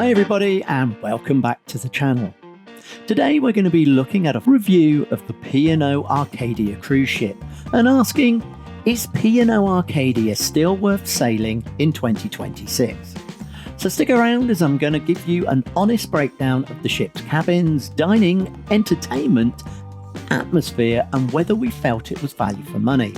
Hi everybody and welcome back to the channel. Today we're going to be looking at a review of the P&O Arcadia cruise ship and asking, is P&O Arcadia still worth sailing in 2026? So stick around as I'm going to give you an honest breakdown of the ship's cabins, dining, entertainment, atmosphere and whether we felt it was value for money.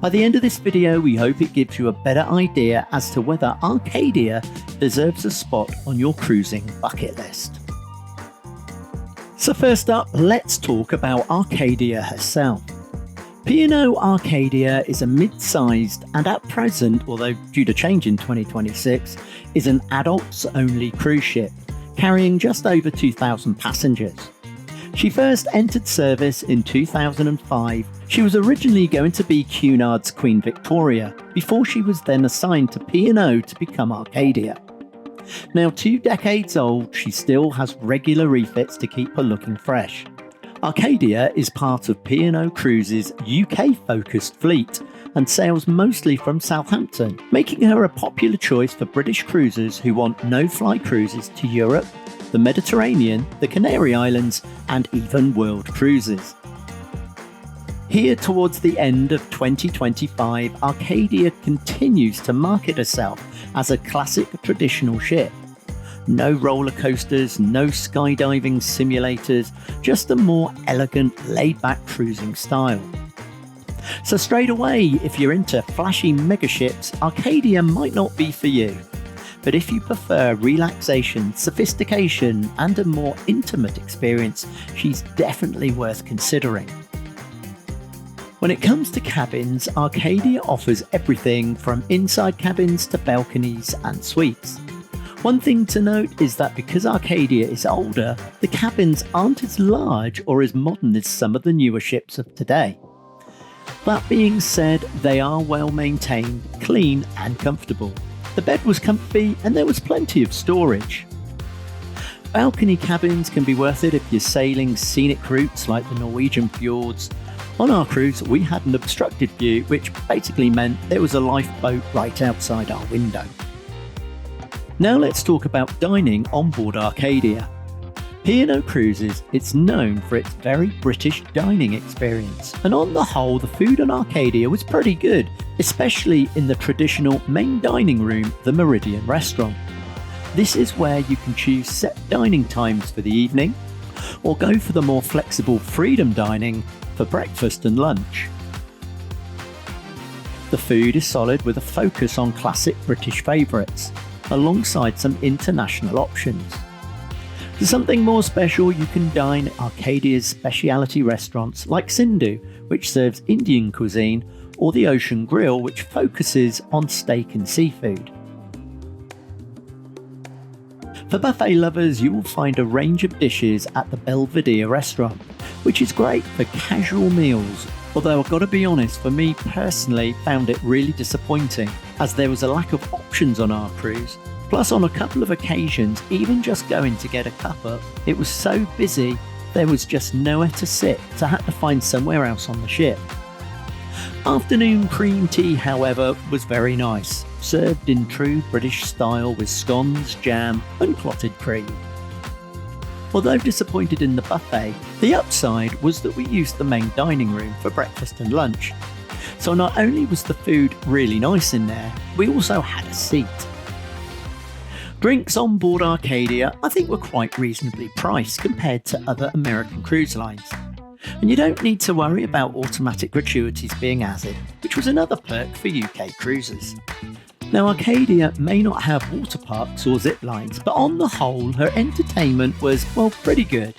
By the end of this video, we hope it gives you a better idea as to whether Arcadia deserves a spot on your cruising bucket list. So first up, let's talk about Arcadia herself. P&O Arcadia is a mid-sized and at present, although due to change in 2026, is an adults-only cruise ship, carrying just over 2,000 passengers. She first entered service in 2005. She was originally going to be Cunard's Queen Victoria, before she was then assigned to P&O to become Arcadia. Now 2 decades old, she still has regular refits to keep her looking fresh. Arcadia is part of P&O Cruises' UK-focused fleet and sails mostly from Southampton, making her a popular choice for British cruisers who want no-fly cruises to Europe, the Mediterranean, the Canary Islands, and even world cruises. Here towards the end of 2025, Arcadia continues to market herself as a classic traditional ship. No roller coasters, no skydiving simulators, just a more elegant, laid-back cruising style. So straight away, if you're into flashy megaships, Arcadia might not be for you. But if you prefer relaxation, sophistication, and a more intimate experience, she's definitely worth considering. When it comes to cabins, Arcadia offers everything from inside cabins to balconies and suites. One thing to note is that because Arcadia is older, the cabins aren't as large or as modern as some of the newer ships of today. That being said, they are well maintained, clean and comfortable. The bed was comfy and there was plenty of storage. Balcony cabins can be worth it if you're sailing scenic routes like the Norwegian fjords. On our cruise, we had an obstructed view, which basically meant there was a lifeboat right outside our window. Now let's talk about dining on board Arcadia. P&O Cruises, it's known for its very British dining experience, and on the whole the food on Arcadia was pretty good, especially in the traditional main dining room, the Meridian restaurant. This is where you can choose set dining times for the evening, or go for the more flexible freedom dining for breakfast and lunch. The food is solid with a focus on classic British favourites, alongside some international options. For something more special, you can dine at Arcadia's specialty restaurants like Sindhu, which serves Indian cuisine, or the Ocean Grill, which focuses on steak and seafood. For buffet lovers, you will find a range of dishes at the Belvedere restaurant, which is great for casual meals, although I've got to be honest, for me personally, found it really disappointing, as there was a lack of options on our cruise. Plus on a couple of occasions, even just going to get a cuppa, it was so busy there was just nowhere to sit, so I had to find somewhere else on the ship. Afternoon cream tea, however, was very nice, served in true British style with scones, jam and clotted cream. Although disappointed in the buffet, the upside was that we used the main dining room for breakfast and lunch. So not only was the food really nice in there, we also had a seat. Drinks on board Arcadia I think were quite reasonably priced compared to other American cruise lines. And you don't need to worry about automatic gratuities being added, which was another perk for UK cruisers. Now Arcadia may not have water parks or zip lines, but on the whole her entertainment was, well, pretty good.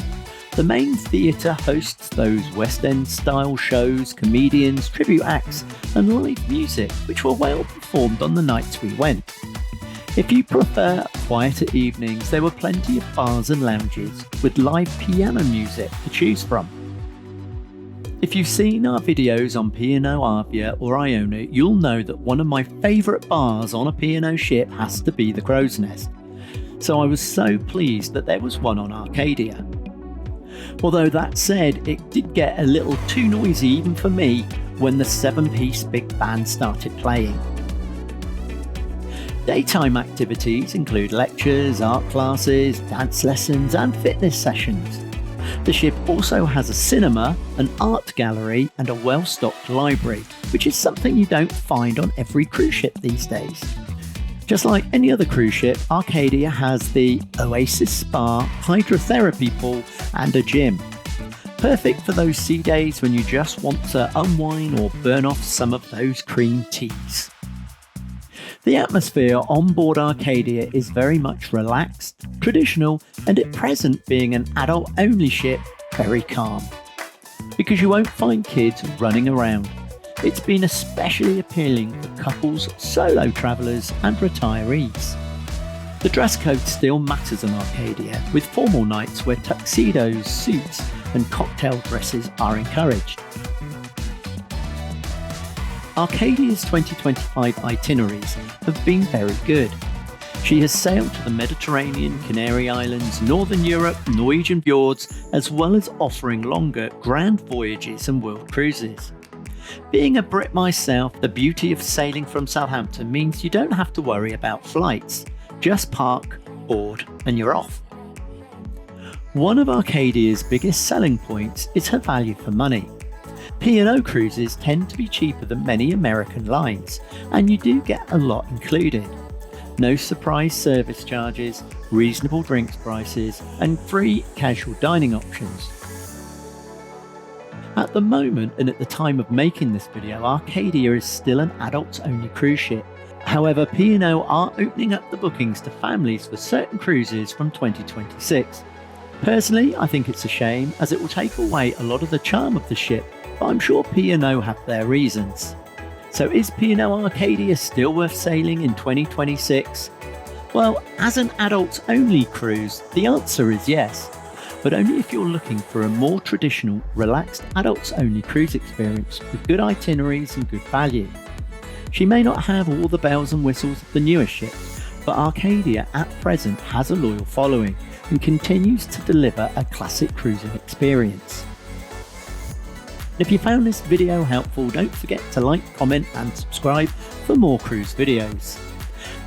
The main theatre hosts those West End style shows, comedians, tribute acts and live music, which were well performed on the nights we went. If you prefer quieter evenings, there were plenty of bars and lounges with live piano music to choose from. If you've seen our videos on P&O Arvia or Iona, you'll know that one of my favourite bars on a P&O ship has to be the Crow's Nest. So I was so pleased that there was one on Arcadia. Although that said, it did get a little too noisy even for me when the 7-piece big band started playing. Daytime activities include lectures, art classes, dance lessons and fitness sessions. The ship also has a cinema, an art gallery and a well-stocked library, which is something you don't find on every cruise ship these days. Just like any other cruise ship, Arcadia has the Oasis Spa, hydrotherapy pool and a gym. Perfect for those sea days when you just want to unwind or burn off some of those cream teas. The atmosphere on board Arcadia is very much relaxed, traditional, and at present being an adult-only ship, very calm. Because you won't find kids running around. It's been especially appealing for couples, solo travellers and retirees. The dress code still matters on Arcadia, with formal nights where tuxedos, suits and cocktail dresses are encouraged. Arcadia's 2025 itineraries have been very good. She has sailed to the Mediterranean, Canary Islands, Northern Europe, Norwegian fjords, as well as offering longer grand voyages and world cruises. Being a Brit myself, the beauty of sailing from Southampton means you don't have to worry about flights. Just park, board, and you're off. One of Arcadia's biggest selling points is her value for money. P&O cruises tend to be cheaper than many American lines, and you do get a lot included. No surprise service charges, reasonable drinks prices, and free casual dining options. At the moment and at the time of making this video, Arcadia is still an adults-only cruise ship. However, P&O are opening up the bookings to families for certain cruises from 2026. Personally, I think it's a shame, as it will take away a lot of the charm of the ship, but I'm sure P&O have their reasons. So is P&O Arcadia still worth sailing in 2026? Well, as an adults-only cruise, the answer is yes, but only if you're looking for a more traditional, relaxed adults-only cruise experience with good itineraries and good value. She may not have all the bells and whistles of the newest ships, but Arcadia at present has a loyal following and continues to deliver a classic cruising experience. If you found this video helpful, don't forget to like, comment and subscribe for more cruise videos.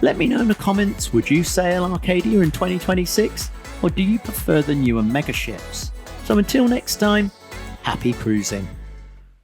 Let me know in the comments, would you sail Arcadia in 2026 or do you prefer the newer mega ships? So until next time, happy cruising.